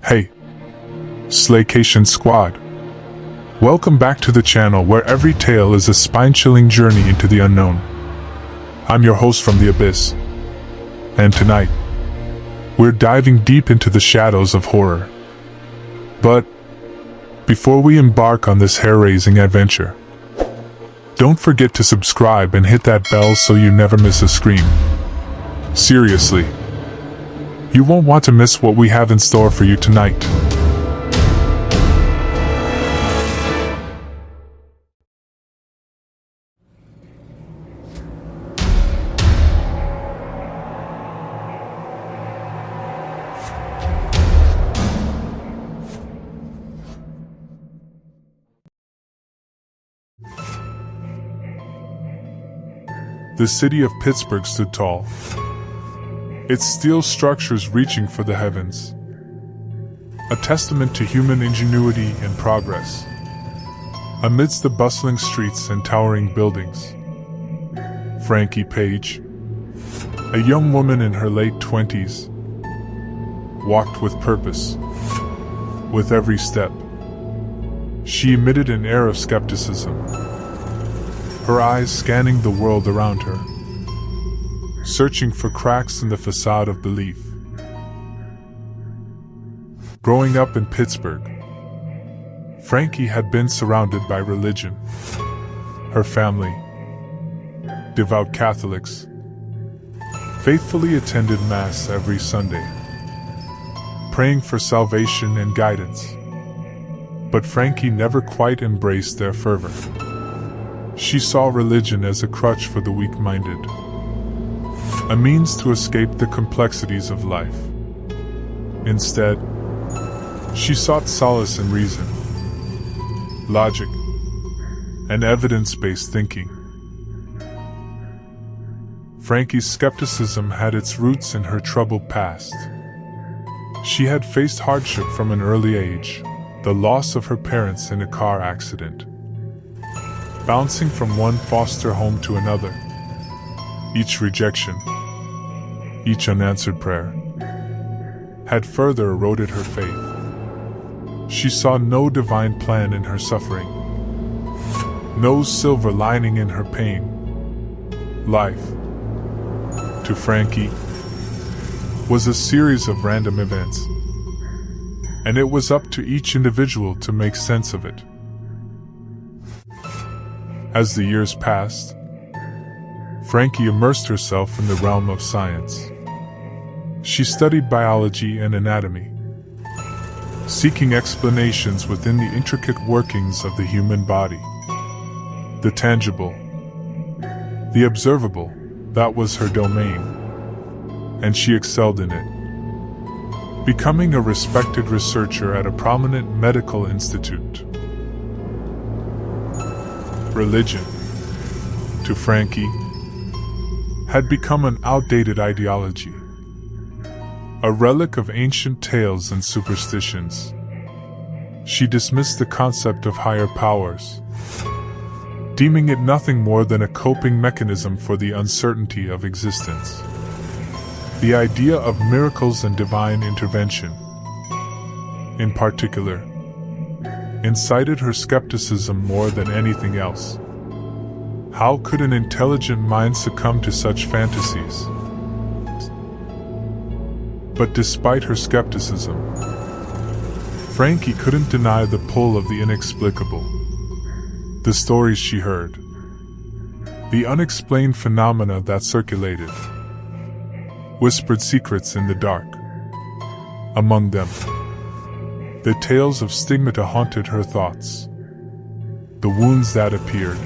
Hey, Slaycation Squad. Welcome back to the channel where every tale is a spine-chilling journey into the unknown. I'm your host from the Abyss. And tonight, we're diving deep into the shadows of horror. But before we embark on this hair-raising adventure, don't forget to subscribe and hit that bell so you never miss a scream. Seriously, you won't want to miss what we have in store for you tonight. The city of Pittsburgh stood tall, its steel structures reaching for the heavens, a testament to human ingenuity and progress. Amidst the bustling streets and towering buildings, Frankie Paige, a young woman in her late 20s, walked with purpose. With every step, she emitted an air of skepticism, her eyes scanning the world around her, searching for cracks in the facade of belief. Growing up in Pittsburgh, Frankie had been surrounded by religion. Her family, devout Catholics, faithfully attended Mass every Sunday, praying for salvation and guidance. But Frankie never quite embraced their fervor. She saw religion as a crutch for the weak-minded, a means to escape the complexities of life. Instead, she sought solace in reason, logic, and evidence-based thinking. Frankie's skepticism had its roots in her troubled past. She had faced hardship from an early age, the loss of her parents in a car accident, bouncing from one foster home to another. Each rejection, each unanswered prayer, had further eroded her faith. She saw no divine plan in her suffering, no silver lining in her pain. Life, to Frankie, was a series of random events, and it was up to each individual to make sense of it. As the years passed, Frankie immersed herself in the realm of science. She studied biology and anatomy, seeking explanations within the intricate workings of the human body. The tangible, the observable, that was her domain, and she excelled in it, becoming a respected researcher at a prominent medical institute. Religion, to Frankie, had become an outdated ideology, a relic of ancient tales and superstitions. She dismissed the concept of higher powers, deeming it nothing more than a coping mechanism for the uncertainty of existence. The idea of miracles and divine intervention, in particular, incited her skepticism more than anything else. How could an intelligent mind succumb to such fantasies? But despite her skepticism, Frankie couldn't deny the pull of the inexplicable. The stories she heard, the unexplained phenomena that circulated, whispered secrets in the dark. Among them, the tales of stigmata haunted her thoughts. The wounds that appeared,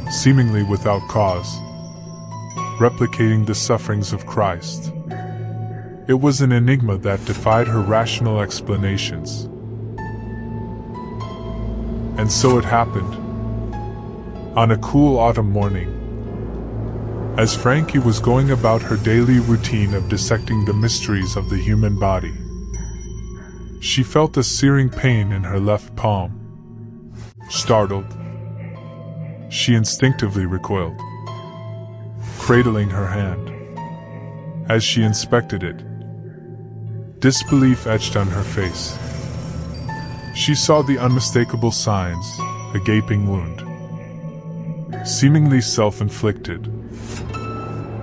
seemingly without cause, replicating the sufferings of Christ. It was an enigma that defied her rational explanations. And so it happened. On a cool autumn morning, as Frankie was going about her daily routine of dissecting the mysteries of the human body, she felt a searing pain in her left palm. Startled, she instinctively recoiled, cradling her hand. As she inspected it, disbelief etched on her face. She saw the unmistakable signs, a gaping wound, seemingly self-inflicted,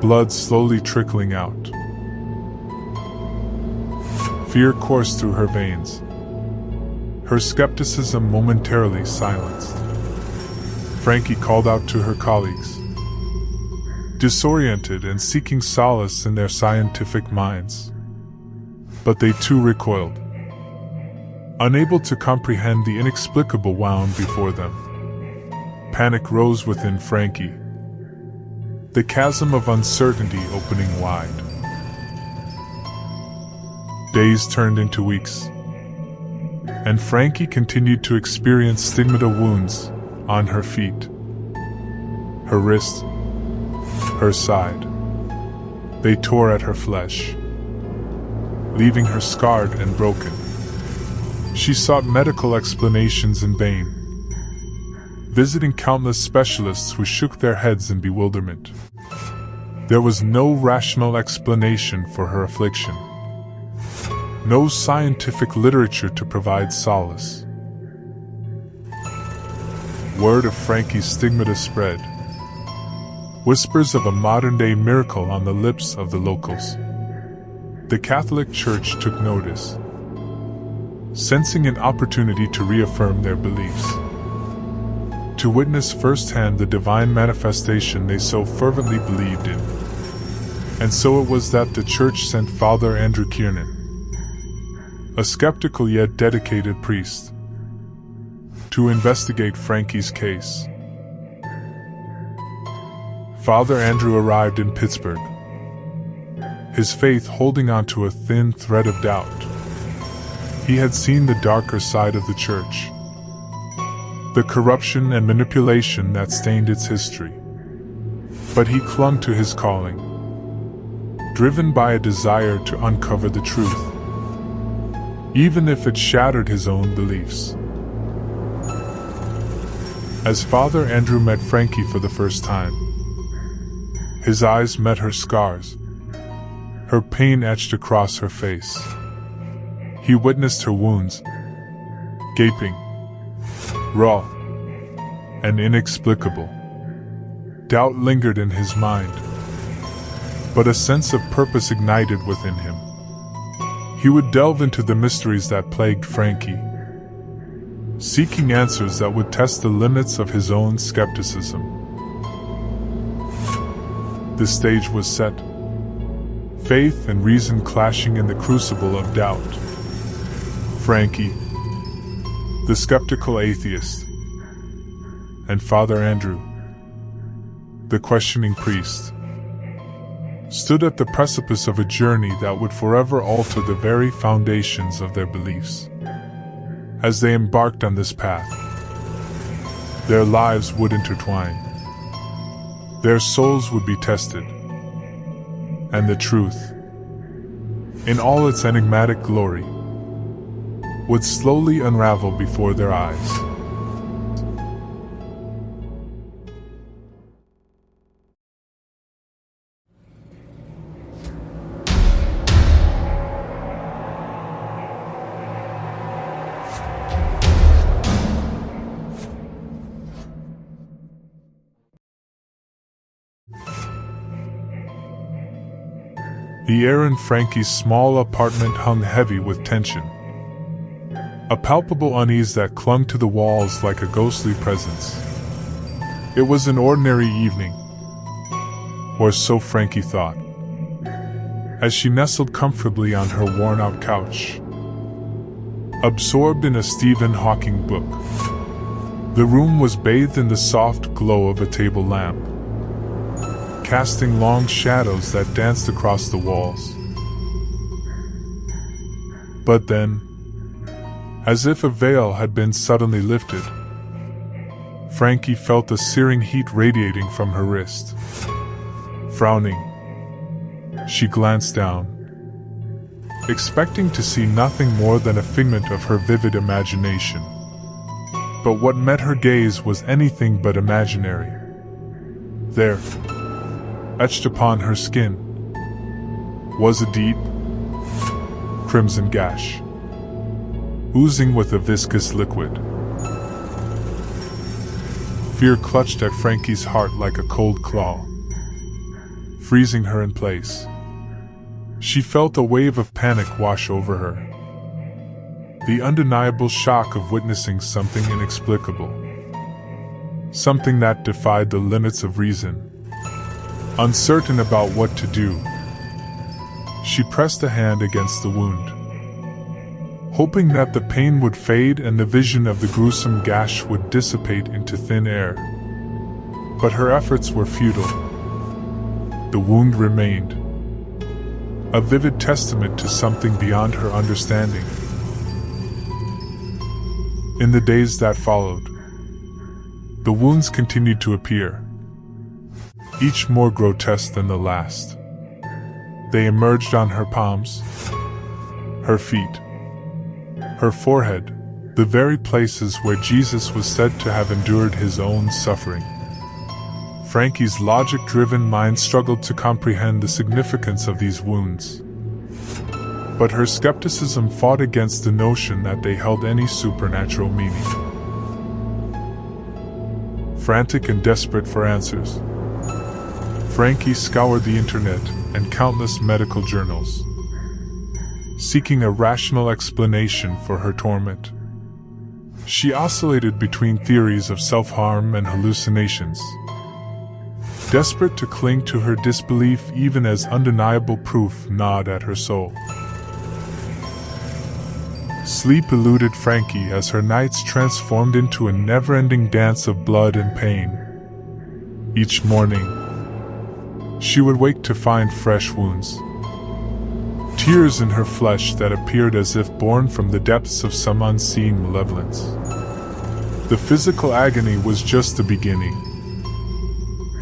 blood slowly trickling out. Fear coursed through her veins, her skepticism momentarily silenced. Frankie called out to her colleagues, disoriented and seeking solace in their scientific minds. But they too recoiled, unable to comprehend the inexplicable wound before them. Panic rose within Frankie, the chasm of uncertainty opening wide. Days turned into weeks, and Frankie continued to experience stigmata wounds on her feet, her wrist, her side. They tore at her flesh, leaving her scarred and broken. She sought medical explanations in vain, visiting countless specialists who shook their heads in bewilderment. There was no rational explanation for her affliction, no scientific literature to provide solace. Word of Frankie's stigmata spread, whispers of a modern-day miracle on the lips of the locals. The Catholic Church took notice, sensing an opportunity to reaffirm their beliefs, to witness firsthand the divine manifestation they so fervently believed in. And so it was that the church sent Father Andrew Kiernan, a skeptical yet dedicated priest, to investigate Frankie's case. Father Andrew arrived in Pittsburgh, his faith holding onto a thin thread of doubt. He had seen the darker side of the church, the corruption and manipulation that stained its history. But he clung to his calling, driven by a desire to uncover the truth, even if it shattered his own beliefs. As Father Andrew met Frankie for the first time, his eyes met her scars, her pain etched across her face. He witnessed her wounds, gaping, raw, and inexplicable. Doubt lingered in his mind, but a sense of purpose ignited within him. He would delve into the mysteries that plagued Frankie, seeking answers that would test the limits of his own skepticism. The stage was set, faith and reason clashing in the crucible of doubt. Frankie, the skeptical atheist, and Father Andrew, the questioning priest, stood at the precipice of a journey that would forever alter the very foundations of their beliefs. As they embarked on this path, their lives would intertwine, their souls would be tested, and the truth, in all its enigmatic glory, would slowly unravel before their eyes. The air in Frankie's small apartment hung heavy with tension, a palpable unease that clung to the walls like a ghostly presence. It was an ordinary evening, or so Frankie thought, as she nestled comfortably on her worn-out couch, absorbed in a Stephen Hawking book. The room was bathed in the soft glow of a table lamp, casting long shadows that danced across the walls. But then, as if a veil had been suddenly lifted, Frankie felt a searing heat radiating from her wrist. Frowning, she glanced down, expecting to see nothing more than a figment of her vivid imagination. But what met her gaze was anything but imaginary. There, etched upon her skin, was a deep, crimson gash, oozing with a viscous liquid. Fear clutched at Frankie's heart like a cold claw, freezing her in place. She felt a wave of panic wash over her. The undeniable shock of witnessing something inexplicable. Something that defied the limits of reason. Uncertain about what to do, she pressed a hand against the wound, hoping that the pain would fade and the vision of the gruesome gash would dissipate into thin air. But her efforts were futile. The wound remained, a vivid testament to something beyond her understanding. In the days that followed, the wounds continued to appear, each more grotesque than the last. They emerged on her palms, her feet, her forehead, the very places where Jesus was said to have endured his own suffering. Frankie's logic-driven mind struggled to comprehend the significance of these wounds. But her skepticism fought against the notion that they held any supernatural meaning. Frantic and desperate for answers, Frankie scoured the internet and countless medical journals, seeking a rational explanation for her torment. She oscillated between theories of self-harm and hallucinations, desperate to cling to her disbelief even as undeniable proof gnawed at her soul. Sleep eluded Frankie as her nights transformed into a never-ending dance of blood and pain. Each morning, she would wake to find fresh wounds, tears in her flesh that appeared as if born from the depths of some unseen malevolence. The physical agony was just the beginning.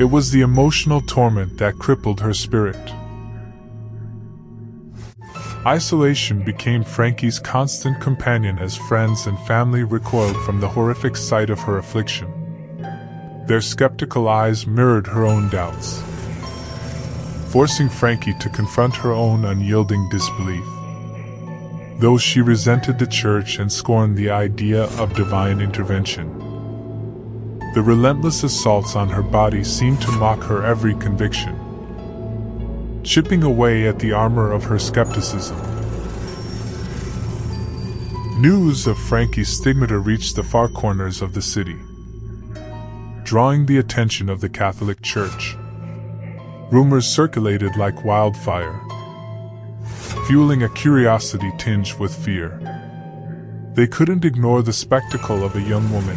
It was the emotional torment that crippled her spirit. Isolation became Frankie's constant companion as friends and family recoiled from the horrific sight of her affliction. Their skeptical eyes mirrored her own doubts, forcing Frankie to confront her own unyielding disbelief. Though she resented the church and scorned the idea of divine intervention, the relentless assaults on her body seemed to mock her every conviction, chipping away at the armor of her skepticism. News of Frankie's stigmata reached the far corners of the city, drawing the attention of the Catholic Church. Rumors circulated like wildfire, fueling a curiosity tinged with fear. They couldn't ignore the spectacle of a young woman,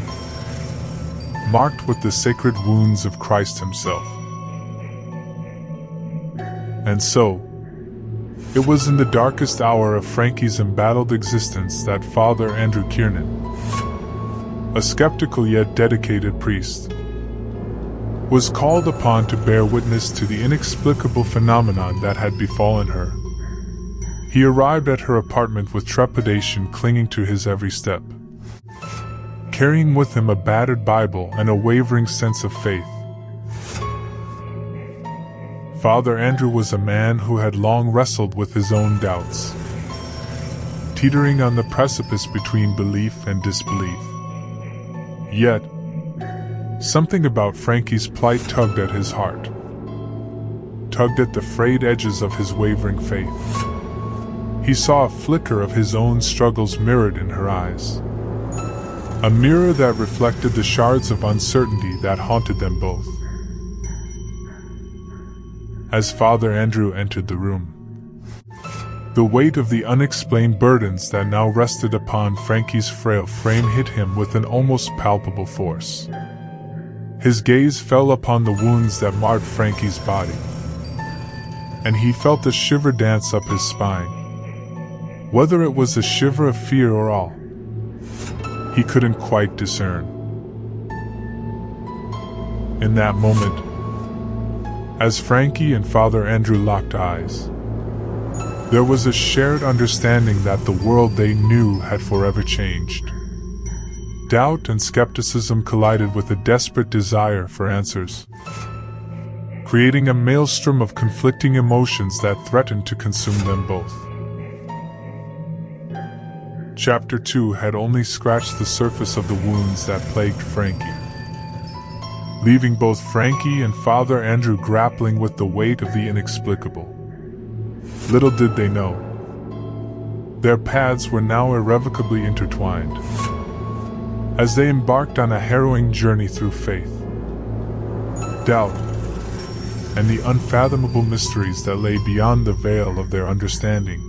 marked with the sacred wounds of Christ himself. And so, it was in the darkest hour of Frankie's embattled existence that Father Andrew Kiernan, a skeptical yet dedicated priest, was called upon to bear witness to the inexplicable phenomenon that had befallen her. He arrived at her apartment with trepidation clinging to his every step, carrying with him a battered Bible and a wavering sense of faith. Father Andrew was a man who had long wrestled with his own doubts, teetering on the precipice between belief and disbelief. Yet, something about Frankie's plight tugged at his heart, tugged at the frayed edges of his wavering faith. He saw a flicker of his own struggles mirrored in her eyes, a mirror that reflected the shards of uncertainty that haunted them both. As Father Andrew entered the room, the weight of the unexplained burdens that now rested upon Frankie's frail frame hit him with an almost palpable force. His gaze fell upon the wounds that marred Frankie's body, and he felt a shiver dance up his spine. Whether it was a shiver of fear or awe, he couldn't quite discern. In that moment, as Frankie and Father Andrew locked eyes, there was a shared understanding that the world they knew had forever changed. Doubt and skepticism collided with a desperate desire for answers, creating a maelstrom of conflicting emotions that threatened to consume them both. Chapter 2 had only scratched the surface of the wounds that plagued Frankie, leaving both Frankie and Father Andrew grappling with the weight of the inexplicable. Little did they know, their paths were now irrevocably intertwined, as they embarked on a harrowing journey through faith, doubt, and the unfathomable mysteries that lay beyond the veil of their understanding.